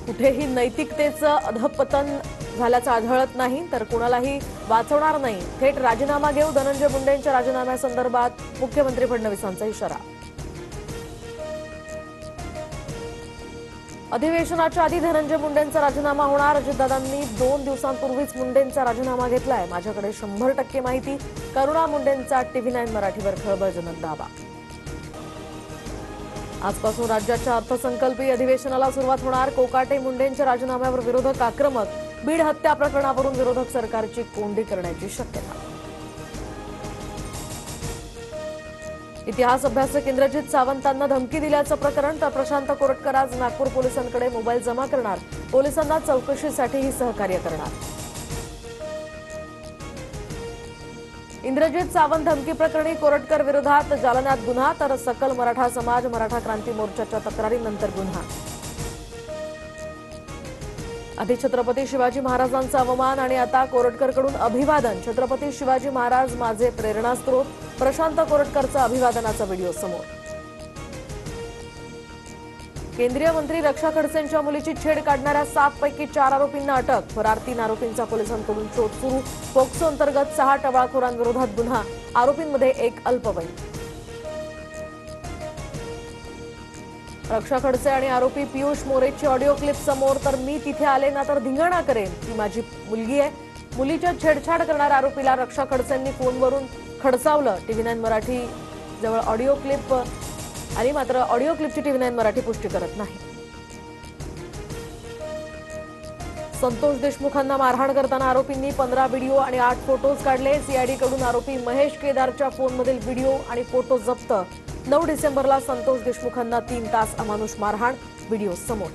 कुठेही नैतिकतेचं अधपतन झाल्याचं आढळत नाही, तर कुणालाही वाचवणार नाही. थेट राजीनामा घेऊ, धनंजय मुंडेंच्या राजीनाम्यासंदर्भात मुख्यमंत्री फडणवीसांचा इशारा. अधिवेशनाच्या आधी धनंजय मुंडेंचा राजीनामा होणार. अजितदादांनी 2 दिवसांपूर्वीच मुंडेंचा राजीनामा घेतलाय. माझ्याकडे 100% माहिती. करुणा मुंडेंचा TV9 मराठीवर खळबळजनक दावा. आजपासून राज्याच्या अर्थसंकल्पीय अधिवेशनाला सुरुवात होणार. कोकाटे मुंडेंच्या राजीनाम्यावर विरोधक आक्रमक. बीड हत्या प्रकरणावरून विरोधक सरकारची कोंडी करण्याची शक्यता. इतिहास अभ्यासक इंद्रजित सावंतांना धमकी दिल्याचं प्रकरण. तर प्रशांत कोरटकर आज नागपूर पोलिसांकडे मोबाईल जमा करणार. पोलिसांना चौकशीसाठीही सहकार्य करणार. इंद्रजित सावंत धमकी प्रकरणी कोरटकर विरोधात जालन्यात गुन्हा. तर सकल मराठा समाज मराठा क्रांती मोर्चाच्या तक्रारीनंतर गुन्हा. आधी छत्रपती शिवाजी महाराजांचा अवमान आणि आता कोरटकरकडून अभिवादन. छत्रपती शिवाजी महाराज माझे प्रेरणास्त्रोत. प्रशांत कोरटकरचा अभिवादनाचा व्हिडिओ समोर. केंद्रीय मंत्री रक्षा खडसेंच्या मुलीची छेड काढणाऱ्या 7 पैकी 4 आरोपींना अटक. फरार 3 आरोपींचा पोलिसांकडून शोध सुरू. पोक्सो अंतर्गत 6 टवाळखोरांविरोधात गुन्हा. आरोपींमध्ये 1 अल्पवयीन. रक्षा खडसे आणि आरोपी पियुष मोरेची ऑडिओ क्लिप समोर. तर मी तिथे आले ना तर धिंगाणा करेन, ती माझी मुलगी आहे. मुलीच्या छेडछाड करणाऱ्या आरोपीला रक्षा खडसेंनी फोनवरून खडसावलं. TV9 मराठी जवळ ऑडिओ क्लिप आली, मात्र ऑडिओ क्लिपची TV9 मराठी पुष्टी करत नाही. संतोष देशमुखांना मारहाण करताना आरोपींनी 15 व्हिडिओ आणि 8 फोटोज काढले. सीआयडीकडून आरोपी महेश केदारच्या फोनमधील व्हिडिओ आणि फोटो जप्त. 9 डिसेंबरला संतोष देशमुखांना 3 तास अमानुष मारहाण. व्हिडिओ समोर.